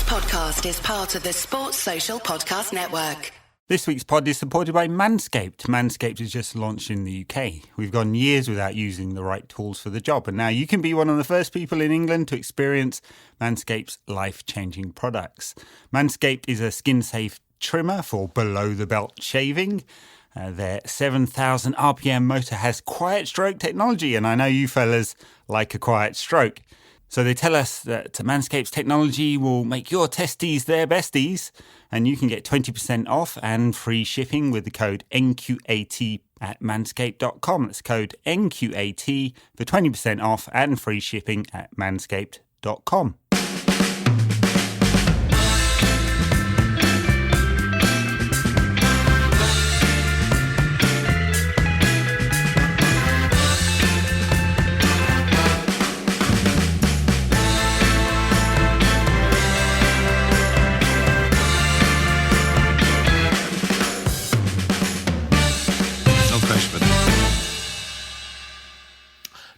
podcast is part of the Sports Social Podcast Network. This week's pod is supported by Manscaped. Manscaped has just launched in the UK. We've gone years without using the right tools for the job, and now you can be one of the first people in England to experience Manscaped's life-changing products. Manscaped is a skin-safe trimmer for below-the-belt shaving. Their 7,000 RPM motor has quiet stroke technology, and I know you fellas like a quiet stroke. So they tell us that Manscaped's technology will make your testes their besties, and you can get 20% off and free shipping with the code NQAT at manscaped.com. That's code NQAT for 20% off and free shipping at manscaped.com.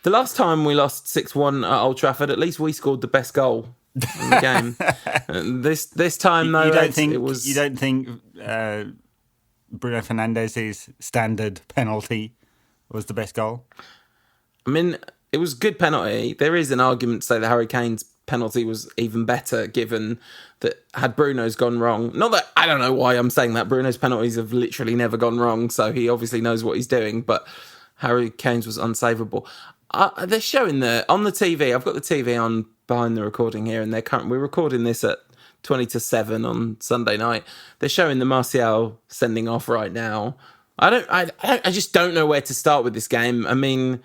The last time we lost 6-1 at Old Trafford, at least we scored the best goal in the game. This time, though, you don't think Bruno Fernandes's standard penalty was the best goal? I mean, it was a good penalty. There is an argument to say that Harry Kane's penalty was even better, given that had Bruno's gone wrong. Not that I don't know why I'm saying that. Bruno's penalties have literally never gone wrong, so he obviously knows what he's doing. But Harry Kane's was unsavable. They're showing on the TV. I've got the TV on behind the recording here, and we're recording this at 7:20 on Sunday night. They're showing the Martial sending off right now. I just don't know where to start with this game. I mean,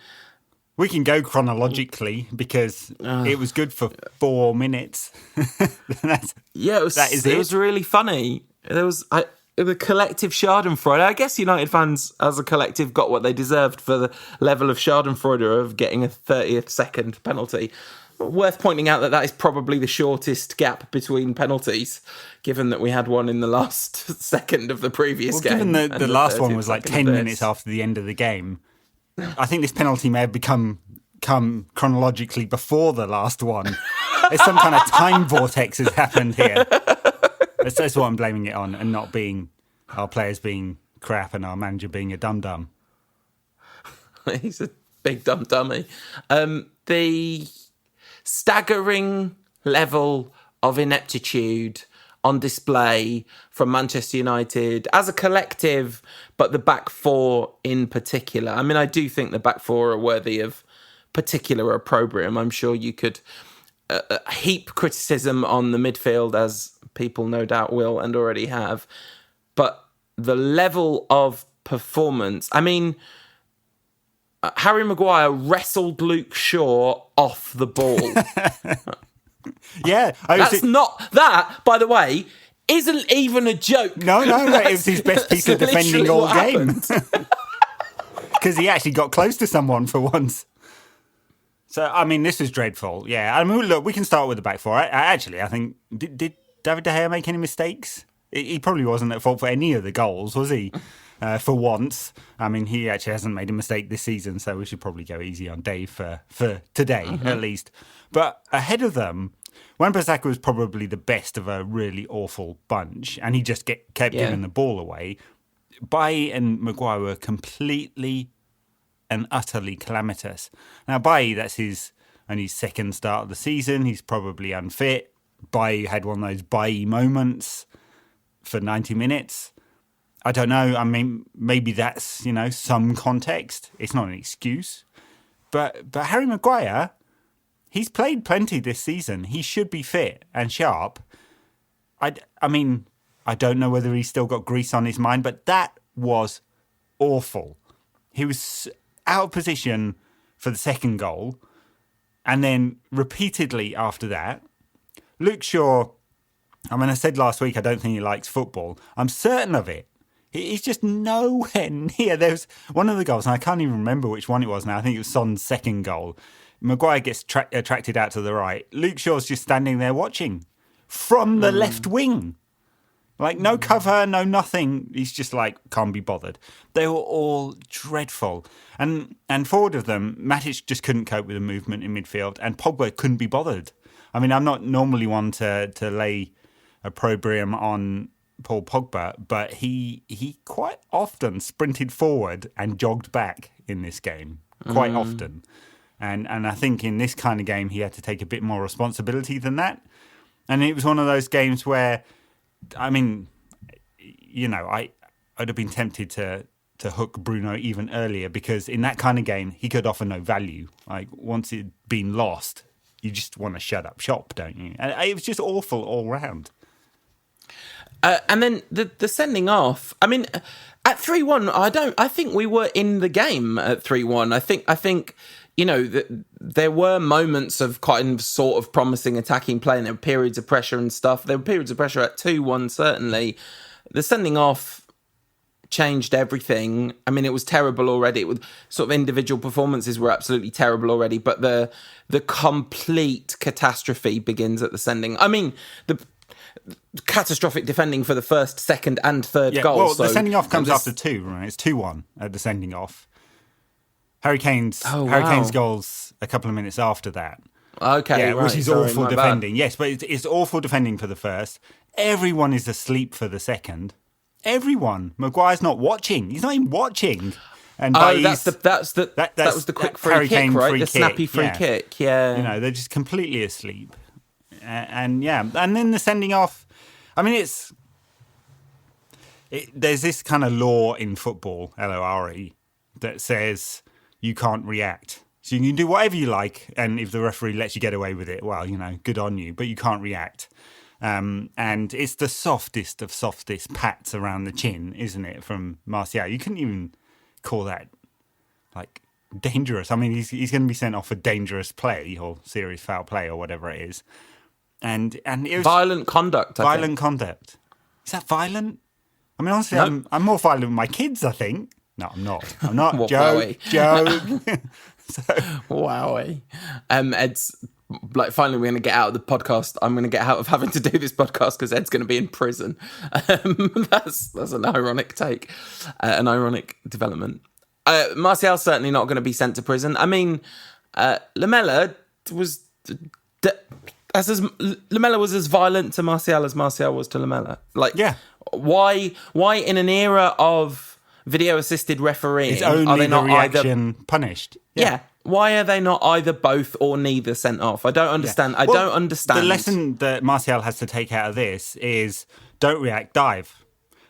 we can go chronologically because it was good for 4 minutes. It was really funny. The collective Schadenfreude. I guess United fans as a collective got what they deserved for the level of Schadenfreude of getting a 30th second penalty. Worth pointing out that is probably the shortest gap between penalties, given that we had one in the last second of the previous game. Given the last one was like 10 minutes after the end of the game, I think this penalty may have come chronologically before the last one. There's some kind of time vortex has happened here. That's what I'm blaming it on, and not being our players being crap and our manager being a dum-dum. He's a big dum-dummy. The staggering level of ineptitude on display from Manchester United as a collective, but the back four in particular. I mean, I do think the back four are worthy of particular opprobrium. I'm sure you could heap criticism on the midfield, as people no doubt will and already have. But the level of performance, I mean, Harry Maguire wrestled Luke Shaw off the ball. Yeah. That, by the way, isn't even a joke. No, it was his best piece of defending all game. Because he actually got close to someone for once. So, I mean, this is dreadful. Yeah, I mean, look, we can start with the back four. I think, did David De Gea make any mistakes? He probably wasn't at fault for any of the goals, was he? For once. I mean, he actually hasn't made a mistake this season, so we should probably go easy on Dave for today, at least. But ahead of them, Wan-Bissaka was probably the best of a really awful bunch, and he just kept giving the ball away. Bailly and Maguire were completely and utterly calamitous. Now, Bailly, that's his second start of the season. He's probably unfit. Bailly had one of those Bailly moments for 90 minutes. I don't know. I mean, maybe that's, some context. It's not an excuse. But Harry Maguire, he's played plenty this season. He should be fit and sharp. I mean, I don't know whether he's still got grease on his mind, but that was awful. He was out of position for the second goal, and then repeatedly after that. Luke Shaw, I mean, I said last week I don't think he likes football. I'm certain of it. He's just nowhere near. There's one of the goals, and I can't even remember which one it was now. I think it was Son's second goal. Maguire gets attracted out to the right. Luke Shaw's just standing there watching from the left wing. Like, no cover, no nothing. He's just like, can't be bothered. They were all dreadful. And forward of them, Matic just couldn't cope with the movement in midfield, and Pogba couldn't be bothered. I mean, I'm not normally one to lay opprobrium on Paul Pogba, but he quite often sprinted forward and jogged back in this game, quite often. And I think in this kind of game, he had to take a bit more responsibility than that. And it was one of those games where, I mean, you know, I'd have been tempted to hook Bruno even earlier, because in that kind of game, he could offer no value. Like, once it'd been lost, you just want to shut up shop, don't you? And it was just awful all round. And then the sending off. I mean, at 3-1, I think we were in the game at 3-1. I think you know, there were moments of quite sort of promising attacking play, and there were periods of pressure and stuff. There were periods of pressure at 2-1, certainly. The sending off changed everything. I mean, it was terrible already. It was, sort of individual performances were absolutely terrible already, but the complete catastrophe begins at the sending. I mean, the catastrophic defending for the first, second and third goals. Well, the sending off comes after 2, right? It's 2-1 at the sending off. Harry Kane's goals a couple of minutes after that. Okay, yeah, right. Which is awful defending. Bad. Yes, but it's awful defending for the first. Everyone is asleep for the second. Everyone. Maguire's not watching. He's not even watching. And that was the quick free kick, right? The snappy free kick. Yeah. You know, they're just completely asleep. And then the sending off. I mean, there's this kind of law in football, LORE, that says you can't react. So you can do whatever you like, and if the referee lets you get away with it, well, you know, good on you, but you can't react. And it's the softest of softest pats around the chin, isn't it, from Martial? You couldn't even call that, like, dangerous. I mean, he's going to be sent off for dangerous play or serious foul play or whatever it is. And it was violent conduct. Violent conduct. Is that violent? I mean, honestly, no. I'm more violent with my kids, I think. No, I'm not. I'm not. Joke. Wowie. Ed's like, finally we're going to get out of the podcast. I'm going to get out of having to do this podcast because Ed's going to be in prison. That's an ironic take, an ironic development. Martial's certainly not going to be sent to prison. I mean, Lamela was Lamela was as violent to Martial as Martial was to Lamela. Like, yeah. Why in an era of video assisted refereeing are they not either punished? Yeah. Why are they not either both or neither sent off? I don't understand. Yeah. I don't understand. The lesson that Martial has to take out of this is don't react, dive.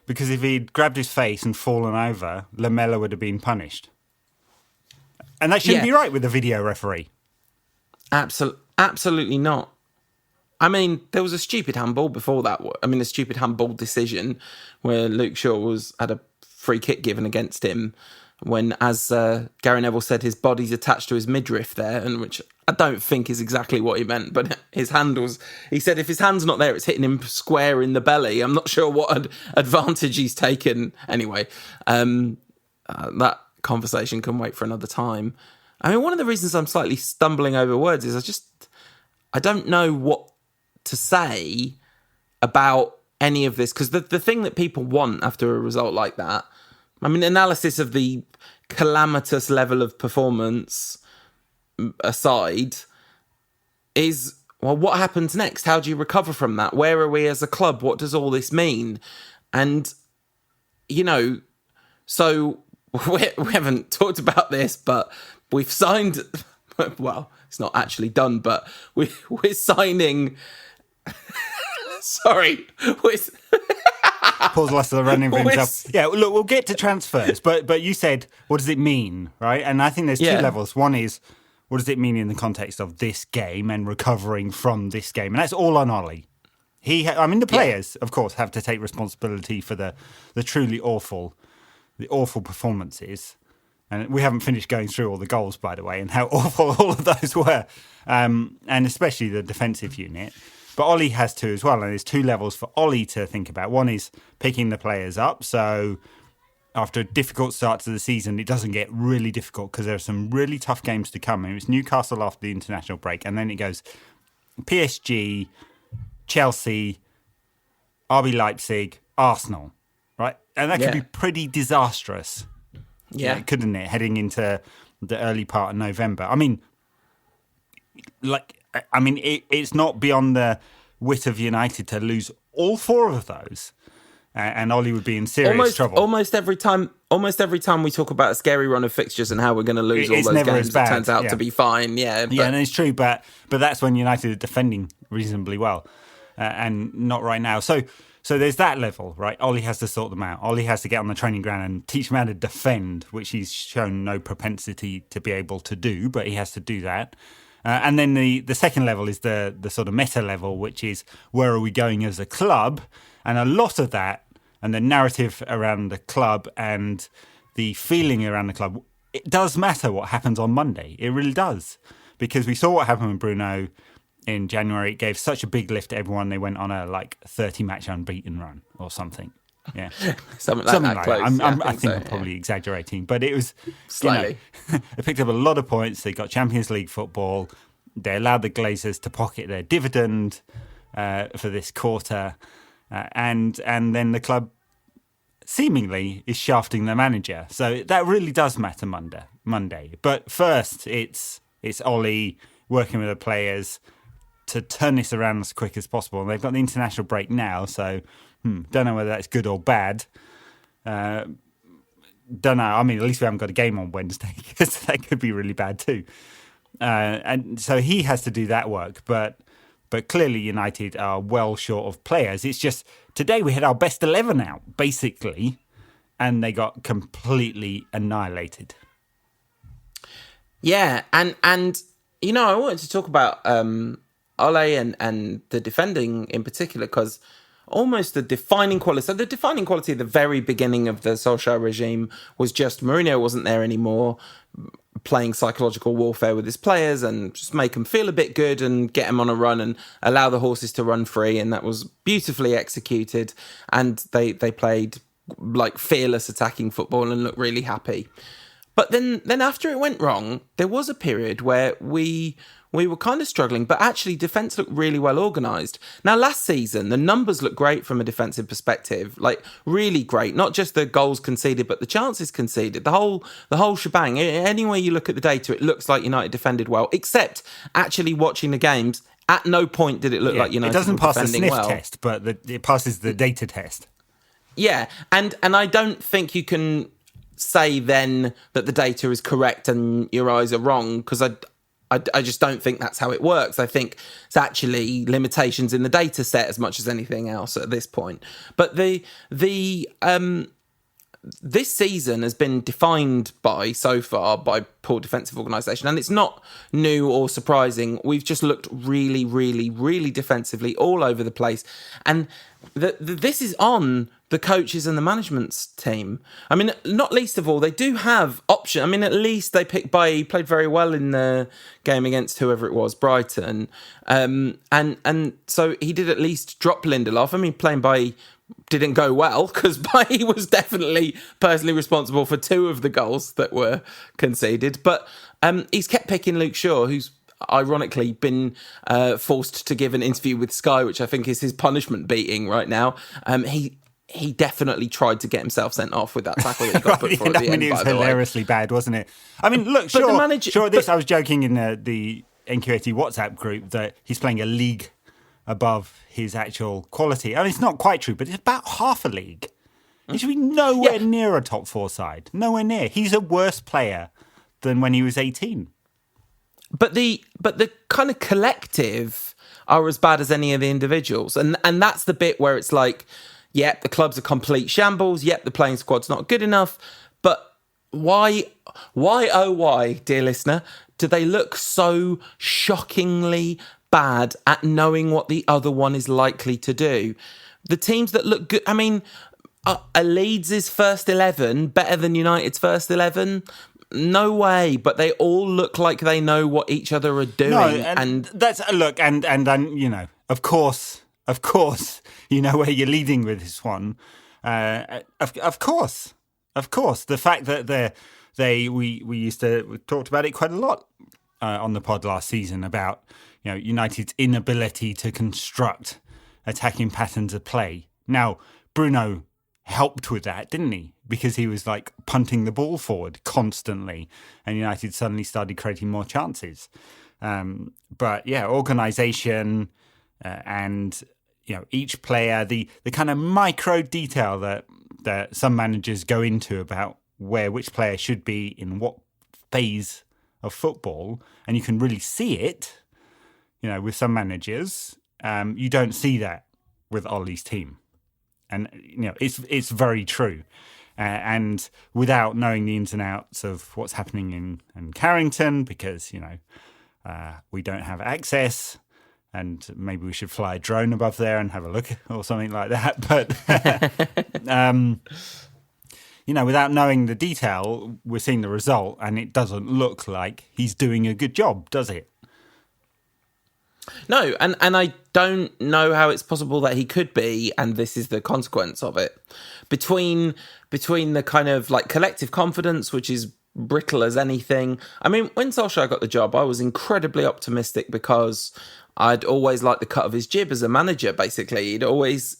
Because if he'd grabbed his face and fallen over, Lamela would have been punished. And that shouldn't be right with the video referee. Absolutely not. I mean, there was a stupid handball before that. I mean, a stupid handball decision where Luke Shaw had a free kick given against him when, as Gary Neville said, his body's attached to his midriff there, and which I don't think is exactly what he meant, but his hand was... He said if his hand's not there, it's hitting him square in the belly. I'm not sure what advantage he's taken. Anyway, that conversation can wait for another time. I mean, one of the reasons I'm slightly stumbling over words is I don't know what to say about any of this, because the thing that people want after a result like that, I mean, analysis of the calamitous level of performance aside, is, well, what happens next? How do you recover from that? Where are we as a club? What does all this mean? And, you know, so we haven't talked about this, but we've signed, well, it's not actually done, but we're signing... Sorry. Paul's lost the running for himself. Yeah, look, we'll get to transfers, but you said, what does it mean, right? And I think there's two levels. One is, what does it mean in the context of this game and recovering from this game? And that's all on Ollie. The players, of course, have to take responsibility for the truly awful performances. And we haven't finished going through all the goals, by the way, and how awful all of those were. And especially the defensive unit. But Ollie has to as well, and there's two levels for Ollie to think about. One is picking the players up, so after a difficult start to the season, it doesn't get really difficult because there are some really tough games to come. And it's Newcastle after the international break, and then it goes PSG, Chelsea, RB Leipzig, Arsenal, right? And that could be pretty disastrous, couldn't it, heading into the early part of November? I mean, like... I mean, it's not beyond the wit of United to lose all 4 of those. And Ollie would be in serious trouble. Almost every time we talk about a scary run of fixtures and how we're going to lose all those games, it turns out to be fine. Yeah, and it's true. But that's when United are defending reasonably well, and not right now. So there's that level, right? Ollie has to sort them out. Ollie has to get on the training ground and teach them how to defend, which he's shown no propensity to be able to do, but he has to do that. And then the second level is the sort of meta level, which is where are we going as a club? And a lot of that, and the narrative around the club and the feeling around the club, it does matter what happens on Monday. It really does. Because we saw what happened with Bruno in January. It gave such a big lift to everyone. They went on a 30-match unbeaten run or something. Yeah, something like that. Close. I think I'm probably exaggerating, but it was slightly. They picked up a lot of points. They got Champions League football. They allowed the Glazers to pocket their dividend for this quarter, and then the club seemingly is shafting the manager. So that really does matter Monday. But first, it's Ollie working with the players to turn this around as quick as possible. And they've got the international break now, so don't know whether that's good or bad. Don't know. I mean, at least we haven't got a game on Wednesday, because that could be really bad too. And so he has to do that work. But clearly United are well short of players. It's just today we had our best 11 out, basically, and they got completely annihilated. Yeah, and I wanted to talk about Ole and the defending in particular, because almost the defining quality. So the defining quality at the very beginning of the Solskjaer regime was just Mourinho wasn't there anymore, playing psychological warfare with his players and just make them feel a bit good and get them on a run and allow the horses to run free. And that was beautifully executed. And they played like fearless attacking football and looked really happy. But then after it went wrong, there was a period where we were kind of struggling, but actually defence looked really well organised. Now, last season, the numbers looked great from a defensive perspective, like really great. Not just the goals conceded, but the chances conceded, the whole shebang. Any way you look at the data, it looks like United defended well, except actually watching the games, at no point did it look like United defending well. It doesn't pass the sniff well. test, but it passes the data test. Yeah, and I don't think you can say then that the data is correct and your eyes are wrong, because I just don't think that's how it works. I think it's actually limitations in the data set as much as anything else at this point. But this season has been defined so far by poor defensive organisation, and it's not new or surprising. We've just looked really, really, really defensively all over the place, and this is on the coaches and the management's team. I mean, not least of all, they do have option. I mean, at least they picked Bailly, played very well in the game against whoever it was, Brighton. And so he did at least drop Lindelof. I mean, playing Bailly didn't go well, because Bailly was definitely personally responsible for 2 of the goals that were conceded. But he's kept picking Luke Shaw, who's ironically been forced to give an interview with Sky, which I think is his punishment beating right now. He definitely tried to get himself sent off with that tackle that he got put for at the end. It was hilariously bad, wasn't it? I mean, look, I was joking in the NQAT WhatsApp group that he's playing a league above his actual quality. I mean, it's not quite true, but it's about half a league. He should be nowhere near a top 4 side. Nowhere near. He's a worse player than when he was 18. But the kind of collective are as bad as any of the individuals. And that's the bit where it's like, yep, the club's a complete shambles. Yep, the playing squad's not good enough. But why, dear listener, do they look so shockingly bad at knowing what the other one is likely to do? The teams that look good, I mean, are Leeds' first 11 better than United's first 11? No way, but they all look like they know what each other are doing. No, and that's look, and you know, of course, you know where you're leading with this one. Of course, the fact that we talked about it quite a lot on the pod last season about, you know, United's inability to construct attacking patterns of play. Now, Bruno helped with that, didn't he? Because he was like punting the ball forward constantly, and United suddenly started creating more chances. But yeah, organisation and each player, the kind of micro detail that some managers go into about where which player should be in what phase of football, and you can really see it, with some managers. You don't see that with Ollie's team, and it's very true. And without knowing the ins and outs of what's happening in Carrington, because we don't have access, and maybe we should fly a drone above there and have a look or something like that. But without knowing the detail, we're seeing the result, and it doesn't look like he's doing a good job, does it? No, and I don't know how it's possible that he could be, and this is the consequence of it. Between the kind of like collective confidence, which is brittle as anything. I mean, when Solskjaer got the job, I was incredibly optimistic because I'd always liked the cut of his jib as a manager. Basically, he'd always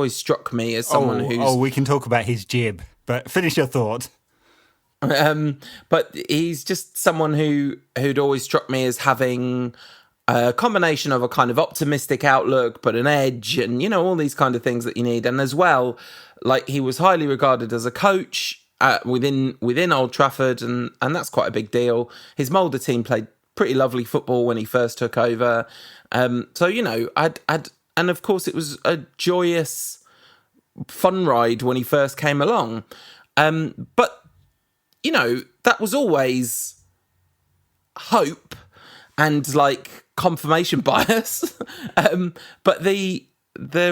struck me as someone who's. Oh, we can talk about his jib, but finish your thought. But he's just someone who'd always struck me as having a combination of a kind of optimistic outlook, but an edge, and all these kind of things that you need. And as well, like, he was highly regarded as a coach within Old Trafford, and that's quite a big deal. His Mulder team played pretty lovely football when he first took over. So and of course it was a joyous, fun ride when he first came along. But that was always hope and like confirmation bias. But the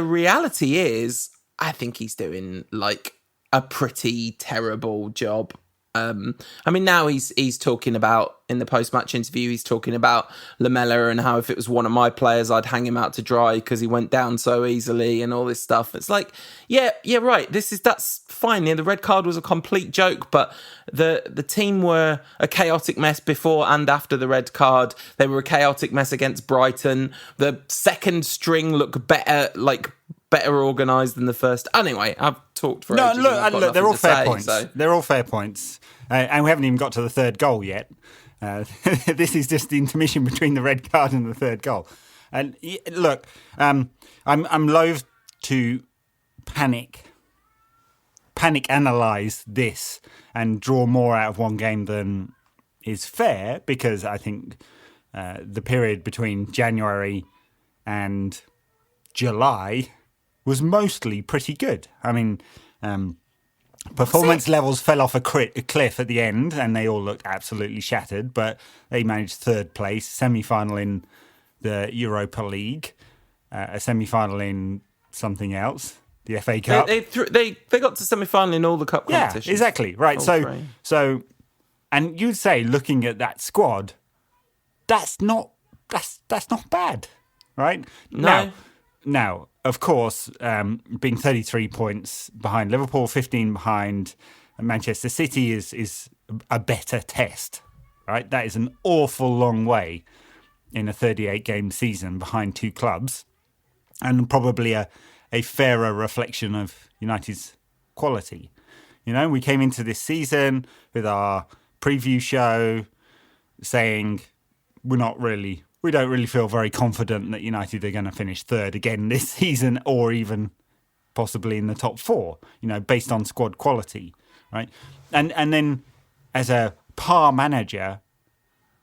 reality is, I think he's doing like a pretty terrible job. I mean, now he's talking about, in the post-match interview, he's talking about Lamela and how if it was one of my players, I'd hang him out to dry because he went down so easily and all this stuff. It's like, yeah, right. That's fine. Yeah, the red card was a complete joke, but the team were a chaotic mess before and after the red card. They were a chaotic mess against Brighton. The second string looked better organised than the first. Anyway, I've talked for ages. Look, they're all fair points. They're all fair points. And we haven't even got to the third goal yet. This is just the intermission between the red card and the third goal. And look, I'm loath to panic analyse this and draw more out of one game than is fair, because I think the period between January and July was mostly pretty good. I mean, performance levels fell off a cliff at the end, and they all looked absolutely shattered, but they managed third place, semi-final in the Europa League, a semi-final in something else, the FA Cup. They got to semi-final in all the cup competitions. Yeah, exactly. Right. So, and you'd say, looking at that squad, that's not bad, right? No. Now, of course, being 33 points behind Liverpool, 15 behind Manchester City is a better test, right? That is an awful long way in a 38-game season behind two clubs, and probably a fairer reflection of United's quality. We came into this season with our preview show saying we don't really feel very confident that United are going to finish third again this season, or even possibly in the top four, based on squad quality, right? And then as a par manager,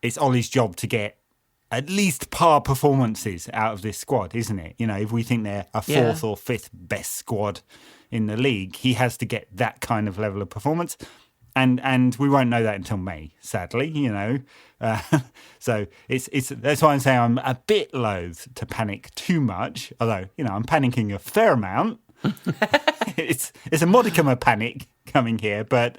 it's Ollie's job to get at least par performances out of this squad, isn't it? If we think they're a fourth or fifth best squad in the league, he has to get that kind of level of performance. And we won't know that until May, sadly, So it's that's why I'm saying I'm a bit loath to panic too much, although, I'm panicking a fair amount. It's a modicum of panic coming here, but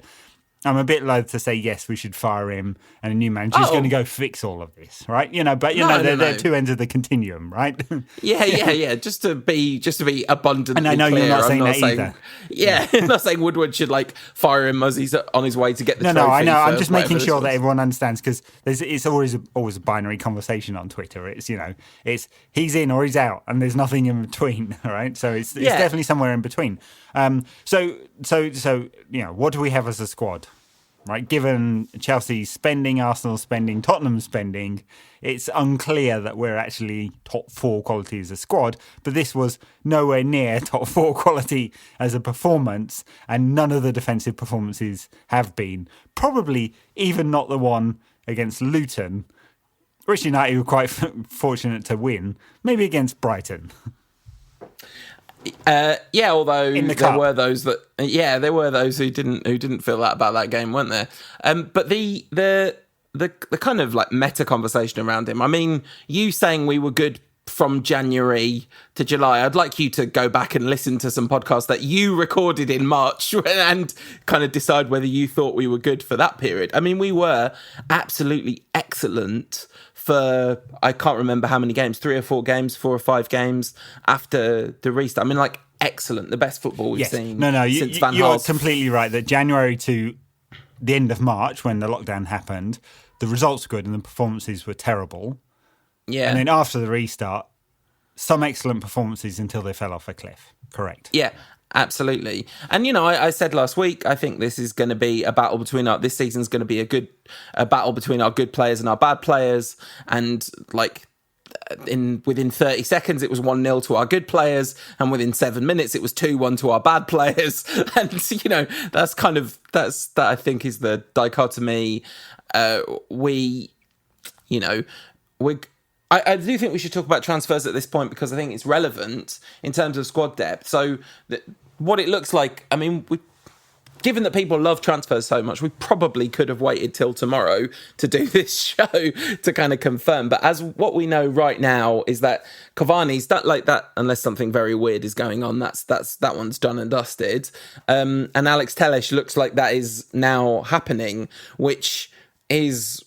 I'm a bit loath to say, yes, we should fire him and a new manager's going to go fix all of this, right? They're two ends of the continuum, right? Yeah. Just to be abundantly clear. And I know you're not saying that either. Yeah, I'm not saying Woodward should fire him as he's on his way to get the trophy. No, I know. I'm just making sure that everyone understands, because it's always a binary conversation on Twitter. It's he's in or he's out, and there's nothing in between, right? So it's definitely somewhere in between. So what do we have as a squad? right? Given Chelsea's spending, Arsenal's spending, Tottenham's spending, it's unclear that we're actually top 4 quality as a squad. But this was nowhere near top 4 quality as a performance, and none of the defensive performances have been. Probably even not the one against Luton, which United were quite fortunate to win. Maybe against Brighton. Although there were those who didn't feel that about that game, weren't there? But the kind of like meta conversation around him. I mean, you saying we were good from January to July. I'd like you to go back and listen to some podcasts that you recorded in March and kind of decide whether you thought we were good for that period. I mean, we were absolutely excellent for, I can't remember how many games, 3 or 4 games, 4 or 5 games after the restart. I mean, like, excellent, the best football we've seen since Van Gaal's. You're completely right that January to the end of March, when the lockdown happened, the results were good and the performances were terrible. Yeah. And then after the restart, some excellent performances until they fell off a cliff. Correct. Yeah. Absolutely. And, I said last week, I think this is going to be a battle between this season's going to be a battle between our good players and our bad players. And like within 30 seconds, it was 1-0 to our good players. And within 7 minutes, it was 2-1 to our bad players. And, that I think is the dichotomy. I do think we should talk about transfers at this point because I think it's relevant in terms of squad depth. So what it looks like, I mean, given that people love transfers so much, we probably could have waited till tomorrow to do this show to kind of confirm. But as what we know right now is that Cavani's that like that, unless something very weird is going on, that one's done and dusted. And Alex Telles looks like that is now happening, which is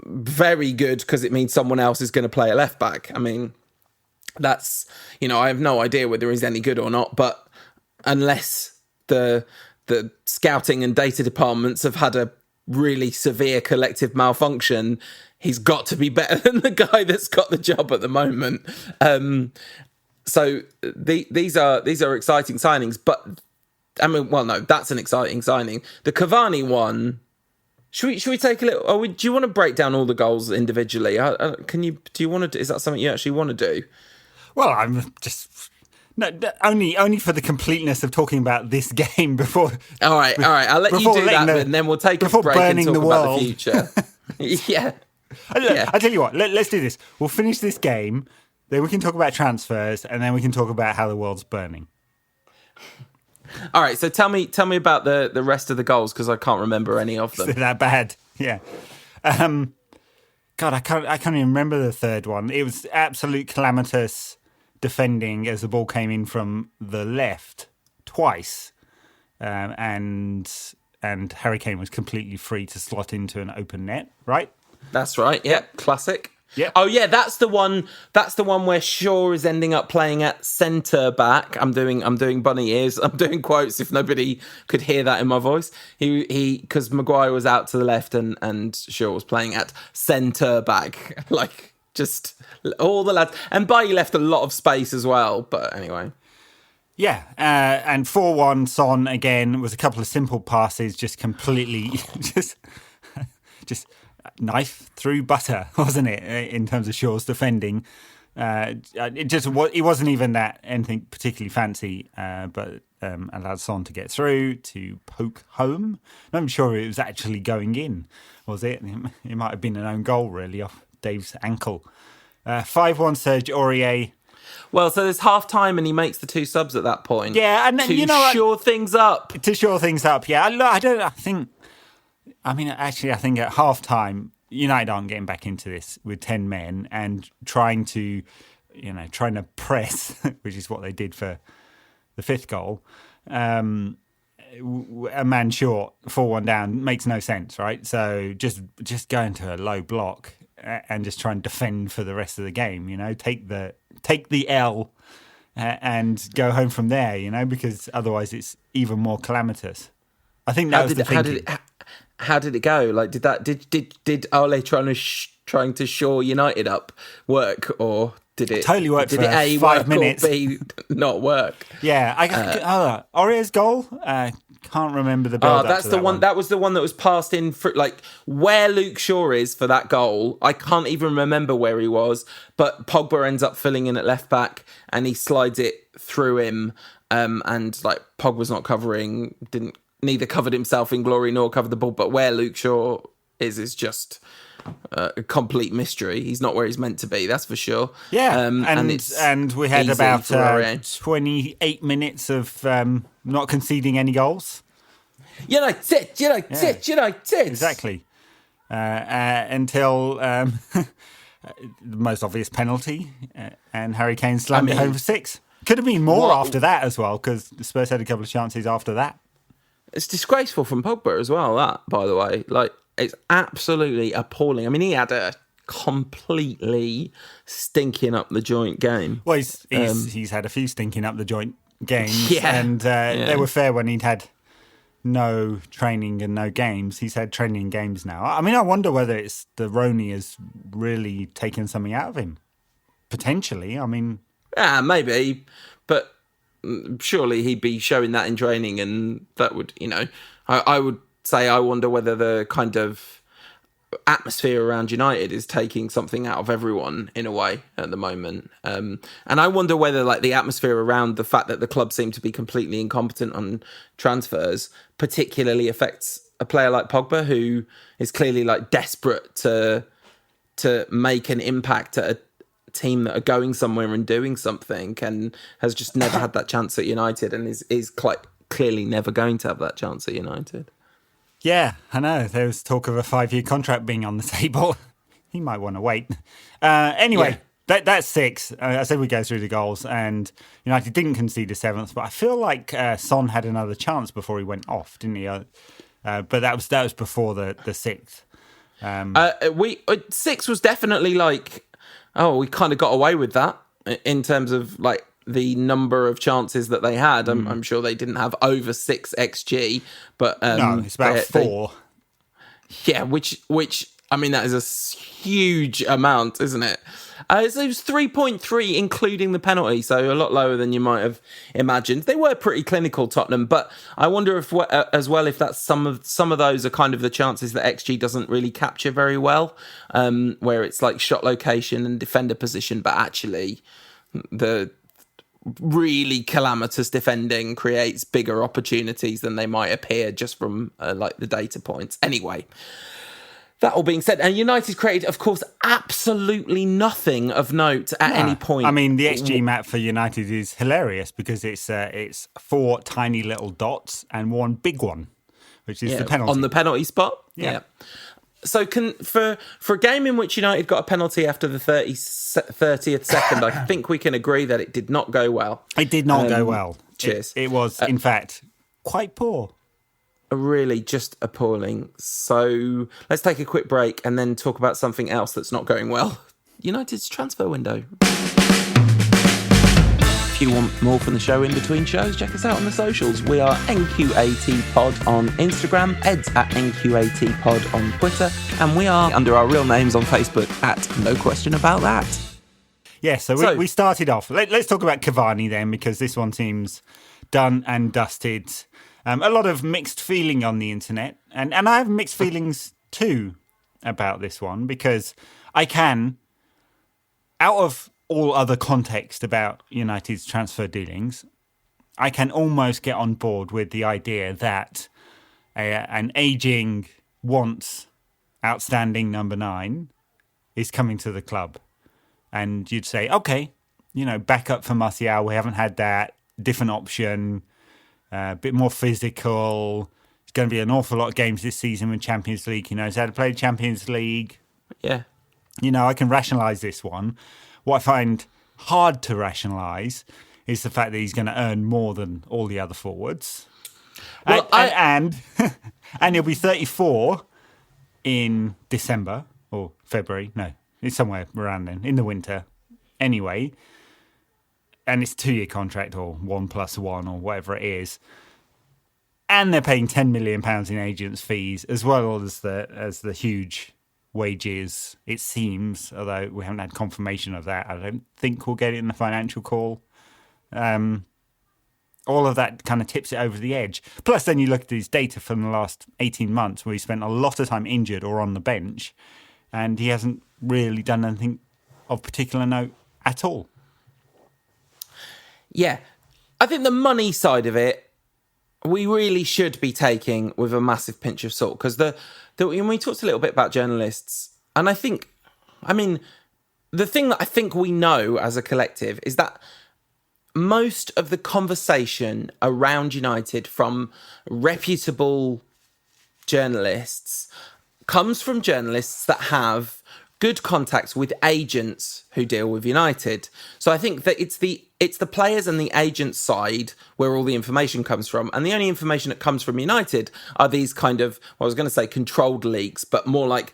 very good because it means someone else is going to play a left back. I mean, that's, I have no idea whether he's any good or not, but unless the scouting and data departments have had a really severe collective malfunction, he's got to be better than the guy that's got the job at the moment. So these are exciting signings, but I mean, well, no, that's an exciting signing. The Cavani one. Should we take a little? Do you want to break down all the goals individually? Do you want to? Is that something you actually want to do? Well, I'm just only for the completeness of talking about this game before. All right. I'll let you do that, and then we'll take a break and talk about the future. Yeah. I tell you what. Let's do this. We'll finish this game, then we can talk about transfers, and then we can talk about how the world's burning. All right, so tell me about the rest of the goals because I can't remember any of them. Is it that bad? Yeah. God, I can't even remember the third one. It was absolute calamitous defending as the ball came in from the left twice, and Harry Kane was completely free to slot into an open net. Right? That's right. Yeah, classic. Yeah. Oh yeah, that's the one. That's the one where Shaw is ending up playing at centre back. I'm doing bunny ears. I'm doing quotes. If nobody could hear that in my voice, he because Maguire was out to the left and Shaw was playing at centre back. Like just all the lads, and Bailly left a lot of space as well. But anyway. Yeah, and 4-1 Son again was a couple of simple passes, just completely just. Knife through butter, wasn't it? In terms of Shaw's defending, it wasn't even that anything particularly fancy, but allowed Son to get through to poke home. I'm sure it was actually going in, was it? It might have been an own goal, really, off Dave's ankle. 5-1 Serge Aurier. Well, so there's half time, and he makes the 2 subs at that point. Yeah, and then, to shore things up. To shore things up, yeah. I think at half-time, United aren't getting back into this with 10 men and trying to press, which is what they did for the 5th goal. A man short, 4-1 down, makes no sense, right? So just go into a low block and just try and defend for the rest of the game, take the L and go home from there, because otherwise it's even more calamitous. I think that was the thinking. How did it go? Like, did Ole trying to shore United up work, or did it totally work? Did for it A 5 work minutes? Or B not work? Yeah, Aurier's goal Can't remember the build up that's to the that one. That was the one that was passed in for, like, where Luke Shaw is for that goal. I can't even remember where he was, but Pogba ends up filling in at left back and he slides it through him. And like Pogba's not covering, neither covered himself in glory nor covered the ball. But where Luke Shaw is just a complete mystery. He's not where he's meant to be, that's for sure. Yeah, and we had about for 28 minutes of not conceding any goals. United. Exactly. Until the most obvious penalty, and Harry Kane slammed it home for 6. Could have been more after that as well, because the Spurs had a couple of chances after that. It's disgraceful from Pogba as well, that, by the way. Like, it's absolutely appalling. I mean, he had a completely stinking up the joint game. Well, he's had a few stinking up the joint games, Yeah. They were fair when he'd had no training and no games. He's had training and games now. I mean, I wonder whether it's the Roni has really taken something out of him. Potentially, I mean... Yeah, maybe, but surely he'd be showing that in training, and that would, I would say I wonder whether the kind of atmosphere around United is taking something out of everyone in a way at the moment. And I wonder whether, like, the atmosphere around the fact that the club seem to be completely incompetent on transfers particularly affects a player like Pogba, who is clearly, like, desperate to make an impact at a team that are going somewhere and doing something, and has just never had that chance at United, and is quite clearly never going to have that chance at United. Yeah, I know. There was talk of a 5-year contract being on the table. He might want to wait. Anyway, that's 6. I said we go through the goals, and United didn't concede a 7th, but I feel like Son had another chance before he went off, didn't he? But that was before the 6th. 6 was definitely like, we kind of got away with that in terms of, like, the number of chances that they had. I'm sure they didn't have over 6 XG, but no, it's about 4. Which I mean, that is a huge amount, isn't it? So it was 3.3, including the penalty, so a lot lower than you might have imagined. They were pretty clinical, Tottenham, but I wonder if, as well, if that's some of those are kind of the chances that XG doesn't really capture very well, where it's like shot location and defender position, but actually the really calamitous defending creates bigger opportunities than they might appear just from like the data points. Anyway. That all being said, and United created, of course, absolutely nothing of note at any point. I mean, the XG map for United is hilarious because it's 4 tiny little dots and 1 big one, which is the penalty. On the penalty spot? Yeah. So for a game in which United got a penalty after the 30th second, I think we can agree that it did not go well. It did not go well. Cheers. It was, in fact, quite poor. Really just appalling. So let's take a quick break and then talk about something else that's not going well. United's transfer window. If you want more from the show in between shows, check us out on the socials. We are NQAT Pod on Instagram, Ed's at NQAT Pod on Twitter, and we are under our real names on Facebook at No Question About That. Yeah, so we started off. Let's talk about Cavani then, because this one seems done and dusted. A lot of mixed feeling on the internet, and I have mixed feelings too about this one, because I can, out of all other context about United's transfer dealings, I can almost get on board with the idea that an ageing, once outstanding number 9 is coming to the club. And you'd say, okay, back up for Martial, we haven't had that, different option, a bit more physical. It's going to be an awful lot of games this season with Champions League. He's had to play Champions League. Yeah. I can rationalise this one. What I find hard to rationalise is the fact that he's going to earn more than all the other forwards. Well, and he'll be 34 in December or February. No, it's somewhere around then, in the winter. Anyway, and it's a 2-year contract or 1+1 or whatever it is. And they're paying £10 million in agents' fees, as well as the huge wages, it seems, although we haven't had confirmation of that. I don't think we'll get it in the financial call. all of that kind of tips it over the edge. Plus, then you look at his data from the last 18 months where he spent a lot of time injured or on the bench, and he hasn't really done anything of particular note at all. Yeah. I think the money side of it, we really should be taking with a massive pinch of salt, because when we talked a little bit about journalists, and the thing that I think we know as a collective is that most of the conversation around United from reputable journalists comes from journalists that have good contacts with agents who deal with United. So I think that it's the players and the agent side where all the information comes from. And the only information that comes from United are these kind of, well, I was going to say controlled leaks, but more like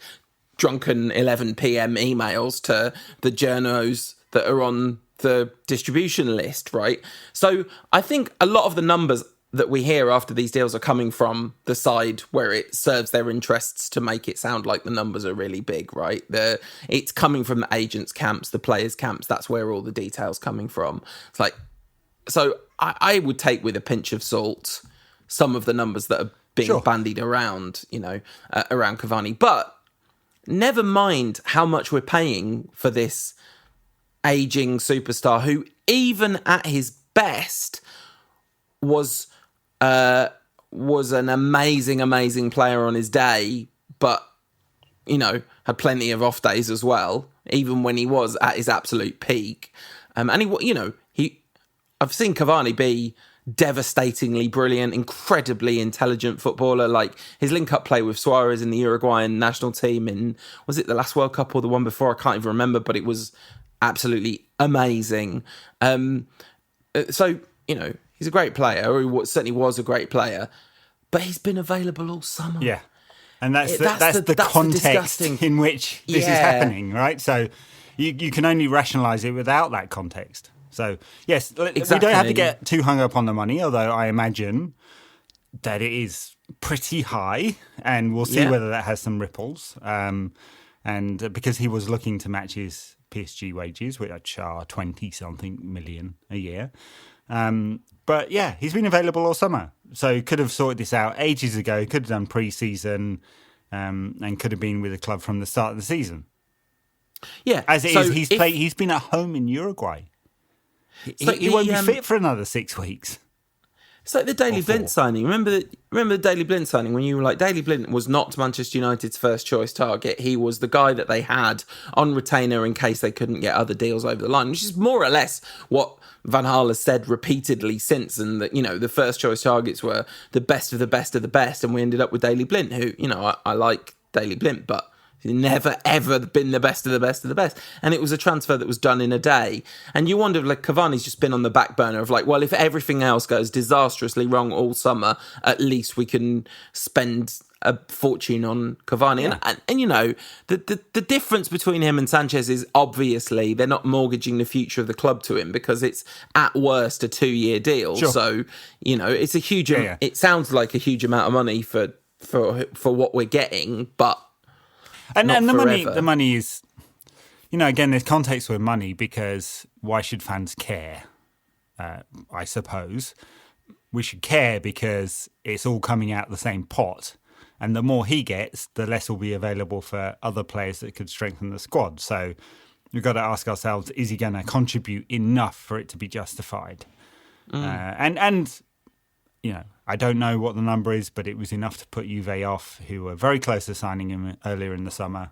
drunken 11 p.m. emails to the journos that are on the distribution list, right? So I think a lot of the numbers that we hear after these deals are coming from the side where it serves their interests to make it sound like the numbers are really big, right? It's coming from the agents' camps, the players' camps. That's where all the details coming from. It's like, so I would take with a pinch of salt some of the numbers that are being bandied around, around Cavani. But never mind how much we're paying for this aging superstar who, even at his best, was an amazing player on his day, but had plenty of off days as well, even when he was at his absolute peak. And I've seen Cavani be devastatingly brilliant, incredibly intelligent footballer. Like his link-up play with Suarez in the Uruguayan national team in, was it the last World Cup or the one before? I can't even remember, but it was absolutely amazing. So he's a great player, or he certainly was a great player, but he's been available all summer. Yeah, and that's the context in which this is happening, right? So you can only rationalise it without that context. So, yes, exactly. We don't have to get too hung up on the money, although I imagine that it is pretty high, and we'll see whether that has some ripples. And because he was looking to match his PSG wages, which are 20-something million a year. But yeah, he's been available all summer. So he could have sorted this out ages ago, could have done pre-season, and could have been with the club from the start of the season. Yeah. As it is, he's been at home in Uruguay. He won't be fit for another 6 weeks. It's like the Daley Blind signing. Remember the Daley Blind signing when you were like, Daley Blind was not Manchester United's first choice target. He was the guy that they had on retainer in case they couldn't get other deals over the line, which is more or less what Van Gaal has said repeatedly since. And that, the first choice targets were the best of the best of the best. And we ended up with Daley Blind, who, I like Daley Blind, but he's never, ever been the best of the best of the best. And it was a transfer that was done in a day. And you wonder, like, Cavani's just been on the back burner of like, well, if everything else goes disastrously wrong all summer, at least we can spend a fortune on Cavani. Yeah. And the difference between him and Sanchez is obviously they're not mortgaging the future of the club to him, because it's at worst a 2-year deal. Sure. So, it's a huge, it sounds like a huge amount of money for what we're getting, but And the money is, again, there's context with money, because why should fans care? I suppose we should care because it's all coming out the same pot, and the more he gets, the less will be available for other players that could strengthen the squad. So we've got to ask ourselves: is he going to contribute enough for it to be justified? I don't know what the number is, but it was enough to put Juve off, who were very close to signing him earlier in the summer.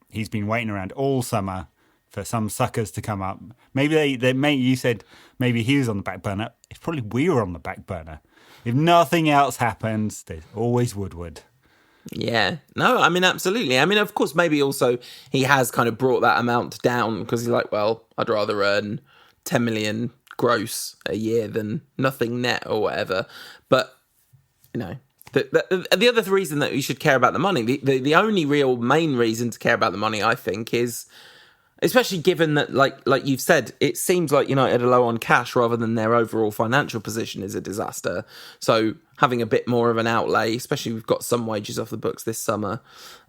He's been waiting around all summer for some suckers to come up. Maybe you said maybe he was on the back burner. It's probably we were on the back burner. If nothing else happens, there's always Woodward. Yeah. No, I mean, absolutely. I mean, of course, maybe also he has kind of brought that amount down, because he's like, well, I'd rather earn 10 million gross a year than nothing net or whatever. But the other reason that you should care about the money, the only real main reason to care about the money, I think, is, especially given that, like you've said, it seems like United are low on cash rather than their overall financial position is a disaster. So having a bit more of an outlay, especially we've got some wages off the books this summer.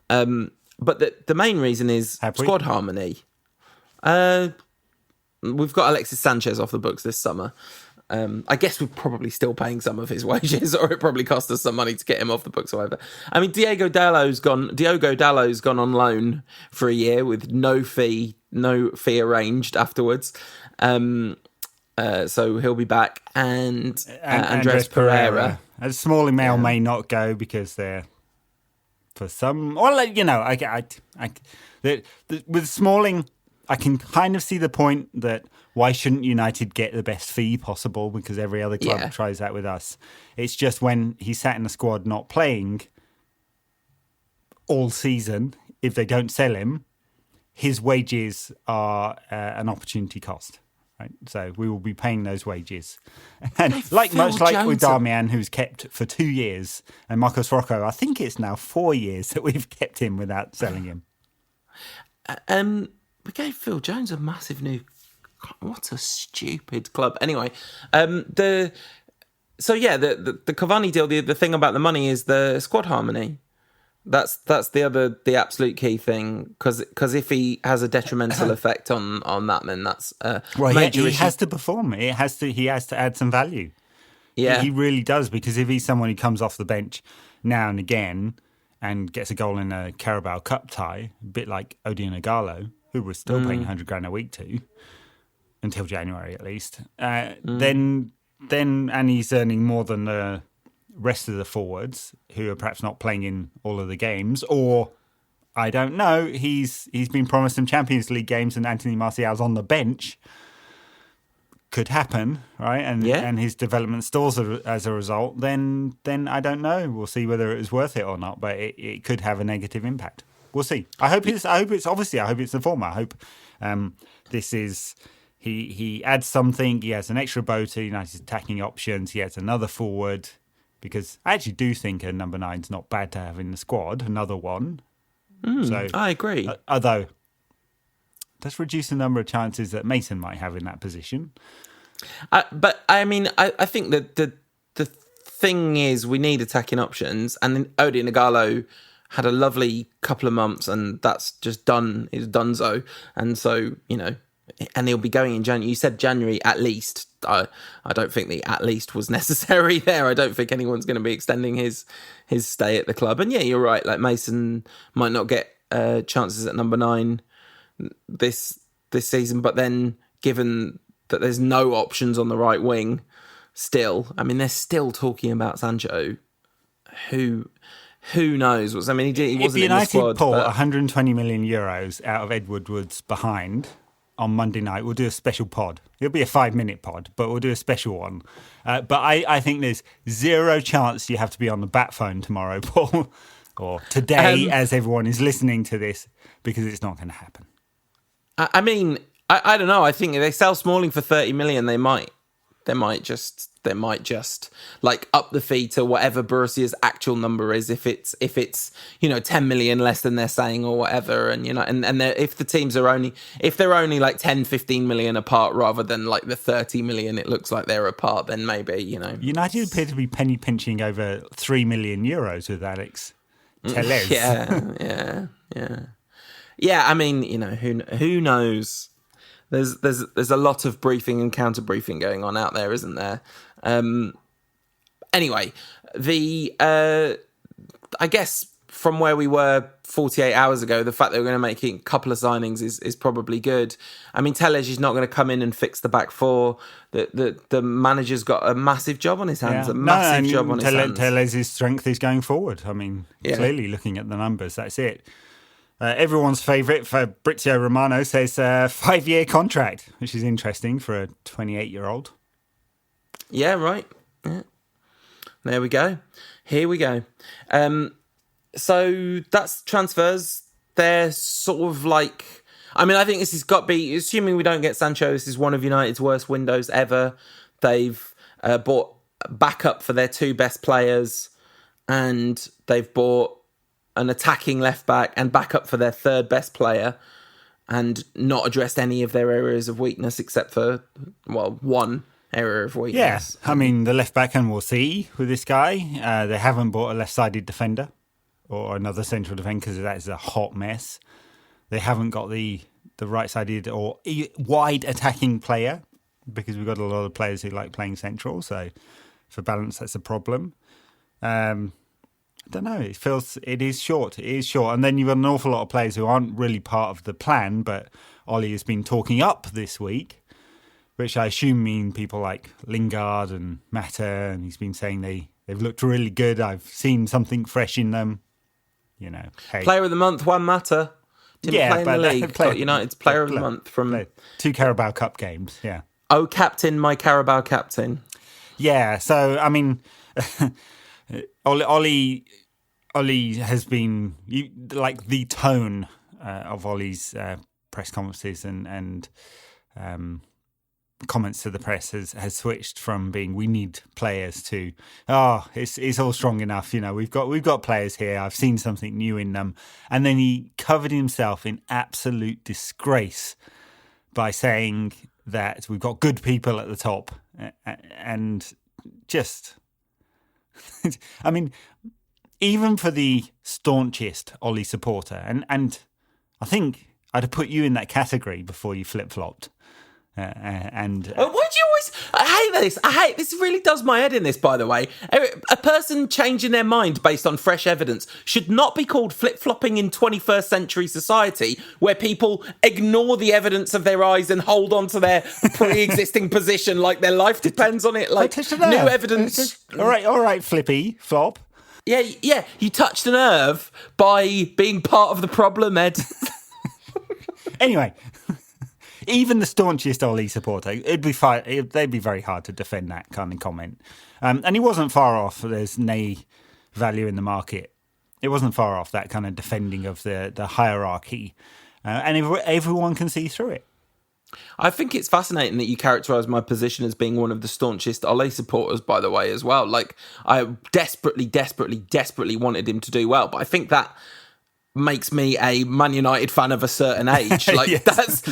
But the main reason is squad harmony. We've got Alexis Sanchez off the books this summer. I guess we're probably still paying some of his wages, or it probably cost us some money to get him off the books or whatever. I mean, Diogo Dalot's gone on loan for a year with no fee arranged afterwards. So he'll be back, and Andres Pereira. As Smalling may not go because they're for some. Well, with Smalling, I can kind of see the point that why shouldn't United get the best fee possible, because every other club tries that with us. It's just when he sat in the squad not playing all season, if they don't sell him, his wages are an opportunity cost. Right? So we will be paying those wages. And much like with Darmian, who's kept for 2 years, and Marcos Rocco, I think it's now 4 years that we've kept him without selling him. We gave Phil Jones a massive new... What a stupid club. Anyway, the Cavani deal, the thing about the money is the squad harmony. That's the absolute key thing, because if he has a detrimental effect on that, then that's major he has to perform. He has to add some value. Yeah, he really does, because if he's someone who comes off the bench now and again and gets a goal in a Carabao Cup tie, a bit like Odion Igalo, who we're still paying $100,000 a week to, until January at least, then and he's earning more than the rest of the forwards who are perhaps not playing in all of the games, or I don't know, he's been promised some Champions League games and Anthony Martial's on the bench. Could happen, right? And his development stalls as a result, then I don't know. We'll see whether it is worth it or not, but it could have a negative impact. We'll see. I hope it's the former. I hope this is he adds something. He has an extra bow to United's attacking options. He adds another forward, because I actually do think a number 9's not bad to have in the squad. Another one. So I agree. Although does reduce the number of chances that Mason might have in that position. But I mean, I think that the thing is we need attacking options, and then Odion Igalo had a lovely couple of months, and that's just done. It's donezo. And so, and he'll be going in January. You said January at least. I don't think the at least was necessary there. I don't think anyone's going to be extending his stay at the club. And yeah, you're right. Like, Mason might not get chances at number 9 this season, but then given that there's no options on the right wing, still, I mean, they're still talking about Sancho. Who knows? He wasn't in the squad. If United pull 120 million euros out of Ed Woodward's behind on Monday night, we'll do a special pod. It'll be a 5-minute pod, but we'll do a special one. But I think there's zero chance you have to be on the bat phone tomorrow, Paul, or today, as everyone is listening to this, because it's not going to happen. I mean, I don't know. I think if they sell Smalling for 30 million, they might just like up the fee to whatever Borussia's actual number is. If it's 10 million less than they're saying or whatever, and if the teams are only like 10, 15 million apart rather than like the 30 million it looks like they're apart, then maybe United appear to be penny pinching over 3 million euros with Alex Tellez. Yeah. I mean, who knows. There's a lot of briefing and counter briefing going on out there, isn't there? Anyway, I guess from where we were 48 hours ago, the fact that we're going to make a couple of signings is probably good. I mean, Tellez is not going to come in and fix the back four. The manager's got a massive job on his hands. Tellez's strength is going forward. I mean, clearly looking at the numbers, that's it. Everyone's favourite, Fabrizio Romano, says 5-year contract, which is interesting for a 28-year-old. Yeah, right. Yeah. There we go. Here we go. So that's transfers. They're sort of like... I mean, I think this has got to be... Assuming we don't get Sancho, this is one of United's worst windows ever. They've bought backup for their 2 best players, and they've bought an attacking left back and backup for their 3rd best player, and not addressed any of their areas of weakness except for, one area of weakness. Yes, I mean, the left back, and we'll see with this guy. They haven't bought a left-sided defender or another central defender because that is a hot mess. They haven't got the right-sided or wide attacking player because we've got a lot of players who like playing central. So for balance, that's a problem. I don't know. It is short. It is short. And then you've got an awful lot of players who aren't really part of the plan, but Ollie has been talking up this week, which I assume mean people like Lingard and Mata, and he's been saying they've looked really good. I've seen something fresh in them. Hey. Player of the month, Juan Mata. Didn't play in the league. Got United's Player of the Month from 2 Carabao Cup games. Yeah. Oh, captain, my Carabao captain. Yeah. So I mean, Ollie has been like the tone of Ollie's press conferences and comments to the press has switched from being we need players to it's all strong enough. We've got players here. I've seen something new in them, and then he covered himself in absolute disgrace by saying that we've got good people at the top, and just I mean, even for the staunchest Ollie supporter, and I think I'd have put you in that category before you flip-flopped. Why do you always... I hate this. This really does my head in this, by the way. A person changing their mind based on fresh evidence should not be called flip-flopping in 21st century society, where people ignore the evidence of their eyes and hold on to their pre-existing position like their life depends on it. Like new evidence... All right, Flippy, Flop. Yeah, you touched a nerve by being part of the problem, Ed. Anyway... Even the staunchest Ollie supporter, they'd be very hard to defend that kind of comment. And he wasn't far off. There's nay value in the market. It wasn't far off, that kind of defending of the hierarchy. And everyone can see through it. I think it's fascinating that you characterise my position as being one of the staunchest Ole supporters, by the way, as well. Like, I desperately wanted him to do well. But I think that makes me a Man United fan of a certain age. Like yes. that's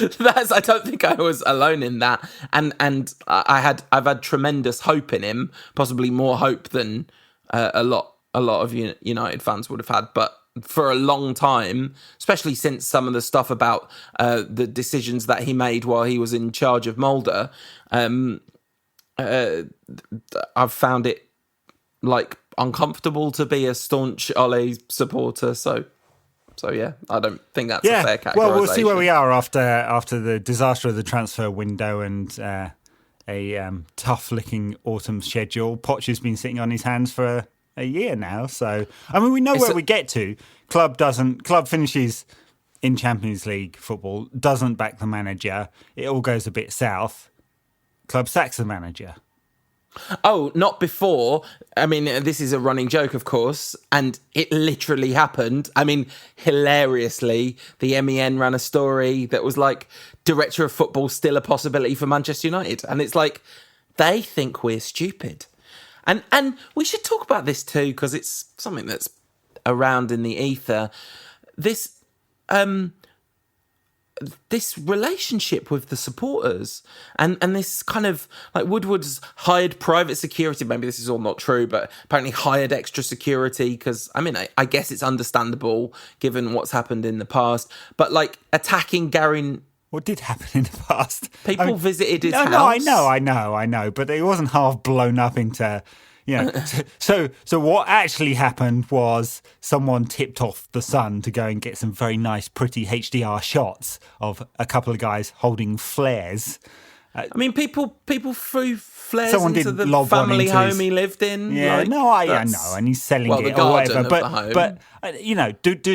I don't think I was alone in that. And I've had tremendous hope in him, possibly more hope than a lot of United fans would have had. But for a long time, especially since some of the stuff about the decisions that he made while he was in charge of Mulder, I've found it like uncomfortable to be a staunch Ole supporter. So yeah, I don't think that's a fair categorisation. Well, we'll see where we are after the disaster of the transfer window and a tough-looking autumn schedule. Poch has been sitting on his hands for a year now, so I mean we know where we get to. Club finishes in Champions League football, doesn't back the manager. It all goes a bit south. Club sacks the manager. Oh, not before. I mean, this is a running joke, of course, and it literally happened. I mean, hilariously, the MEN ran a story that was like, director of football still a possibility for Manchester United. And it's like, they think we're stupid. And we should talk about this too, because it's something that's around in the ether. This relationship with the supporters and this kind of like Woodward's hired private security. Maybe this is all not true, but apparently hired extra security because I mean, I guess it's understandable given what's happened in the past, but like attacking Gary. What did happen in the past? People visited his house. No, I know, but it wasn't half blown up into... So what actually happened was someone tipped off the Sun to go and get some very nice, pretty HDR shots of a couple of guys holding flares. I mean, people threw flares someone into the family home he lived in. Yeah, like, I know, and he's selling it or whatever. But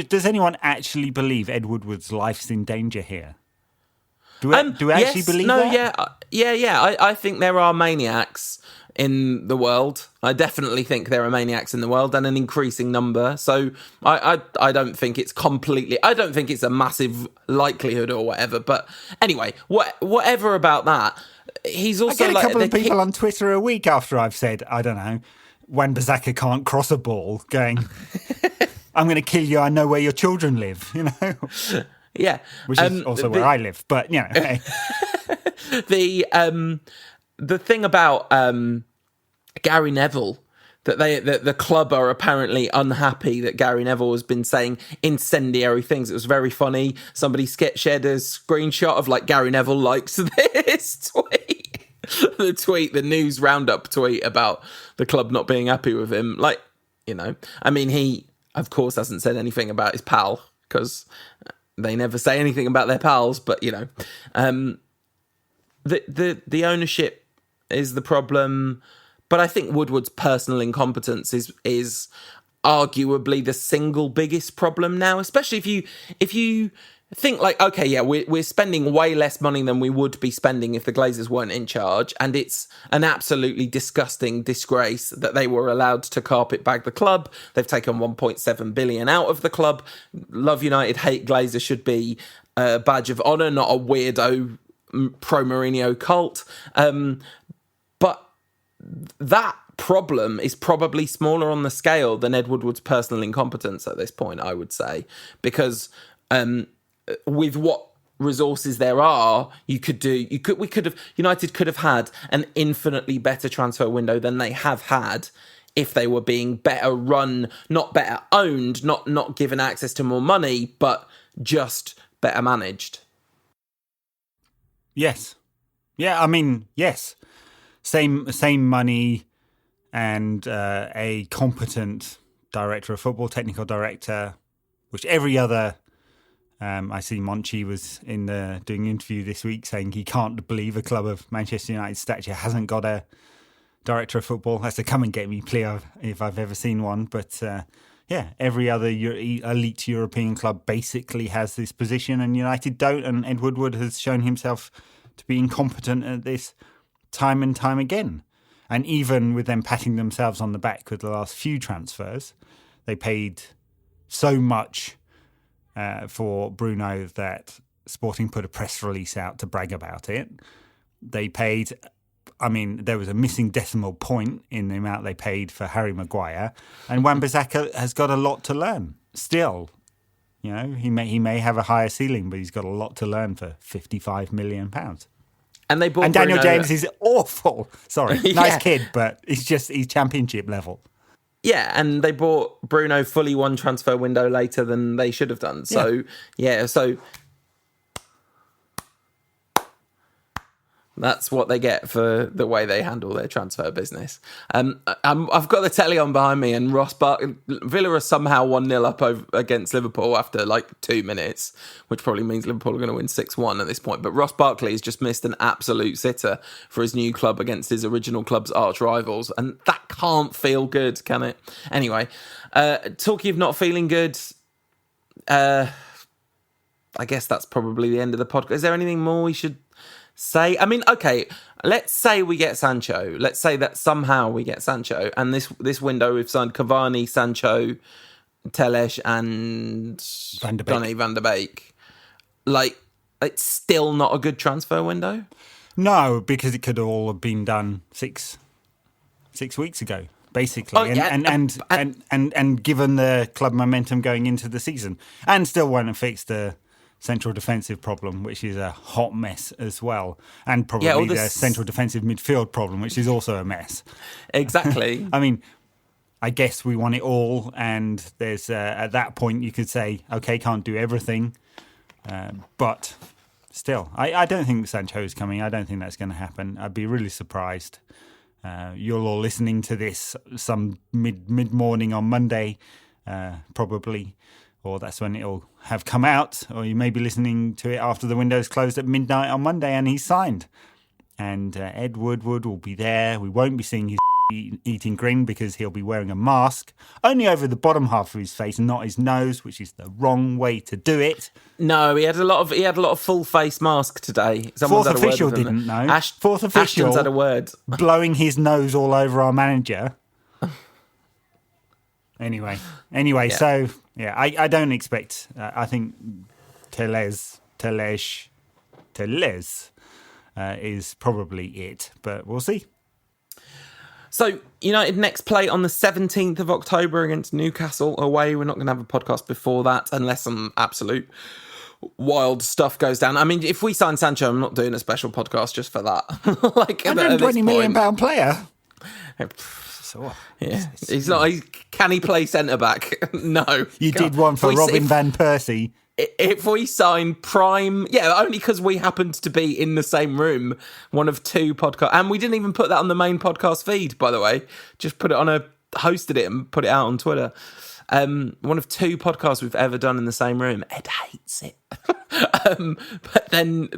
does anyone actually believe Ed Woodward's life's in danger here? Do we actually believe that? Yeah. I think there are maniacs in the world. I definitely think there are maniacs in the world, and an increasing number. So I don't think it's completely... I don't think it's a massive likelihood or whatever. But anyway, whatever about that, he's also... I get a couple of people on Twitter a week after I've said, I don't know, Wan-Bissaka can't cross a ball, going, I'm going to kill you, I know where your children live, you know? Yeah. Which is also where I live, but, you know, hey. The thing about Gary Neville, that the club are apparently unhappy that Gary Neville has been saying incendiary things. It was very funny. Somebody shared a screenshot of like Gary Neville likes this tweet. the news roundup tweet about the club not being happy with him. Like, I mean, he, of course, hasn't said anything about his pal, because they never say anything about their pals, but, the ownership is the problem. But I think Woodward's personal incompetence is arguably the single biggest problem now, especially if you think like, okay, yeah, we're spending way less money than we would be spending if the Glazers weren't in charge, and it's an absolutely disgusting disgrace that they were allowed to carpet bag the club. They've taken 1.7 billion out of the club. Love United, hate Glazer should be a badge of honour, not a weirdo pro Mourinho cult. But that problem is probably smaller on the scale than Ed Woodward's personal incompetence at this point, I would say, because with what resources there are, United could have had an infinitely better transfer window than they have had if they were being better run, not better owned, not given access to more money, but just better managed. Yes. Yeah, I mean, yes. Same money and a competent director of football, technical director, which every other... I see Monchi was doing an interview this week saying he can't believe a club of Manchester United's stature hasn't got a director of football. That's a come and get me plea if I've ever seen one. But every other elite European club basically has this position, and United don't. And Ed Woodward has shown himself to be incompetent at this time and time again. And even with them patting themselves on the back with the last few transfers, they paid so much for Bruno that Sporting put a press release out to brag about it. They paid, there was a missing decimal point in the amount they paid for Harry Maguire, and Wan-Bissaka has got a lot to learn still. He may have a higher ceiling, but he's got a lot to learn for £55 million. And they bought Daniel Bruno. James is awful. Sorry, nice kid, but he's championship level. Yeah, and they bought Bruno fully one transfer window later than they should have done. So, so that's what they get for the way they handle their transfer business. I've got the telly on behind me, and Villa are somehow 1-0 up against Liverpool after like 2 minutes, which probably means Liverpool are going to win 6-1 at this point. But Ross Barkley has just missed an absolute sitter for his new club against his original club's arch rivals, and that can't feel good, can it? Anyway, talking of not feeling good, I guess that's probably the end of the podcast. Is there anything more we should say? Okay, let's say we get Sancho. Let's say that somehow we get Sancho, and this window we've signed Cavani, Sancho, Telles, and Donny van der Beek. Like, it's still not a good transfer window. No, because it could all have been done six weeks ago, basically, and given the club momentum going into the season, and still won't have fixed the central defensive problem, which is a hot mess as well, and probably the central defensive midfield problem, which is also a mess. Exactly. I guess we want it all, and there's at that point you could say, okay, can't do everything, but still, I don't think Sancho is coming. I don't think that's going to happen. I'd be really surprised. You're all listening to this some mid-morning on Monday, probably, or that's when it'll have come out, or you may be listening to it after the window's closed at midnight on Monday and he's signed. And Ed Woodward will be there. We won't be seeing his eating grin because he'll be wearing a mask only over the bottom half of his face and not his nose, which is the wrong way to do it. No, he had a lot of full face mask today. Fourth official didn't know. Fourth official Ashton's had a word. Blowing his nose all over our manager. Anyway, yeah. So yeah, I don't expect. I think Telles is probably it, but we'll see. So United next play on the 17th of October against Newcastle away. We're not going to have a podcast before that unless some absolute wild stuff goes down. If we sign Sancho, I'm not doing a special podcast just for that. Like £120 million player. Yeah, he's not. Can he play centre back? No. You did one for Robin van Persie if we sign prime, only because we happened to be in the same room, one of two podcasts, and we didn't even put that on the main podcast feed, by the way, just hosted it and put it out on Twitter. One of two podcasts we've ever done in the same room. Ed hates it. But then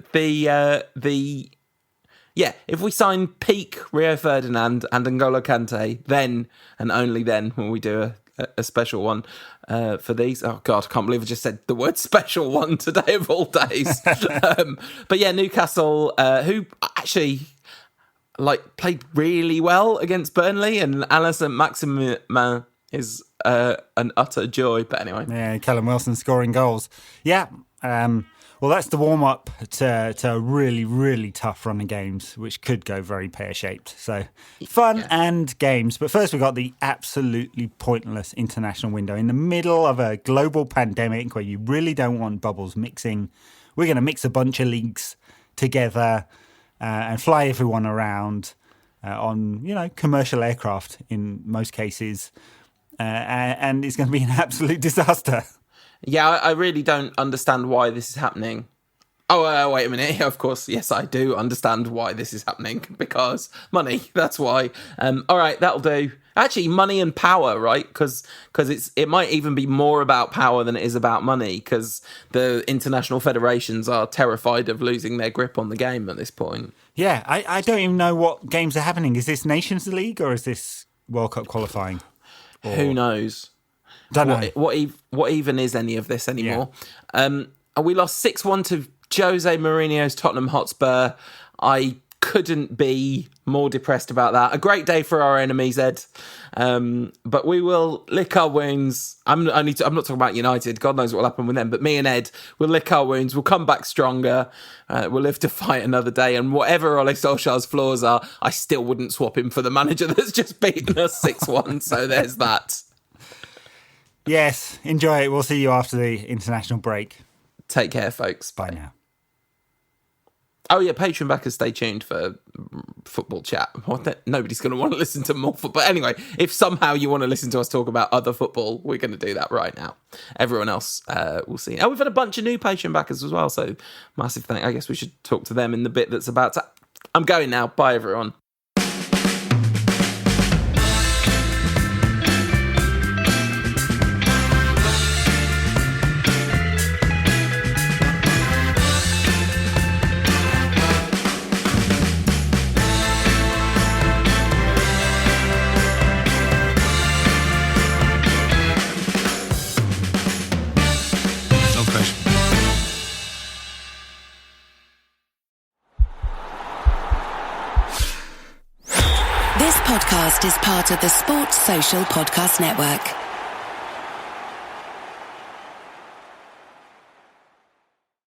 if we sign peak Rio Ferdinand and N'Golo Kante, then and only then will we do a special one for these. Oh God, I can't believe I just said the word special one today of all days. But yeah, Newcastle, who actually played really well against Burnley, and Alisson Maximin is an utter joy. But anyway, yeah, Callum Wilson scoring goals. Yeah. Well, that's the warm-up to a really, really tough run of games, which could go very pear-shaped. So, fun and games. But first, we've got the absolutely pointless international window. In the middle of a global pandemic where you really don't want bubbles mixing, we're going to mix a bunch of leagues together and fly everyone around on, commercial aircraft in most cases. And it's going to be an absolute disaster. Yeah, I really don't understand why this is happening. Oh, wait a minute. Of course, yes, I do understand why this is happening. Because money, that's why. All right, that'll do. Actually, money and power, right? Because it might even be more about power than it is about money, because the international federations are terrified of losing their grip on the game at this point. Yeah, I don't even know what games are happening. Is this Nations League or is this World Cup qualifying? Who knows? Don't know. What even is any of this anymore? Yeah. We lost 6-1 to Jose Mourinho's Tottenham Hotspur. I couldn't be more depressed about that. A great day for our enemies, Ed. But we will lick our wounds. I'm not talking about United. God knows what will happen with them. But me and Ed will lick our wounds. We'll come back stronger. We'll live to fight another day. And whatever Ole Solskjaer's flaws are, I still wouldn't swap him for the manager that's just beaten us 6-1. So there's that. Yes, enjoy it. We'll see you after the international break. Take care, folks. Bye now. Oh, yeah, Patreon backers, stay tuned for football chat. Nobody's going to want to listen to more football. Anyway, if somehow you want to listen to us talk about other football, we're going to do that right now. Everyone else will see. Oh, we've had a bunch of new Patreon backers as well, so massive thank. I guess we should talk to them in the bit that's about to... I'm going now. Bye, everyone. This podcast is part of the Sports Social Podcast Network.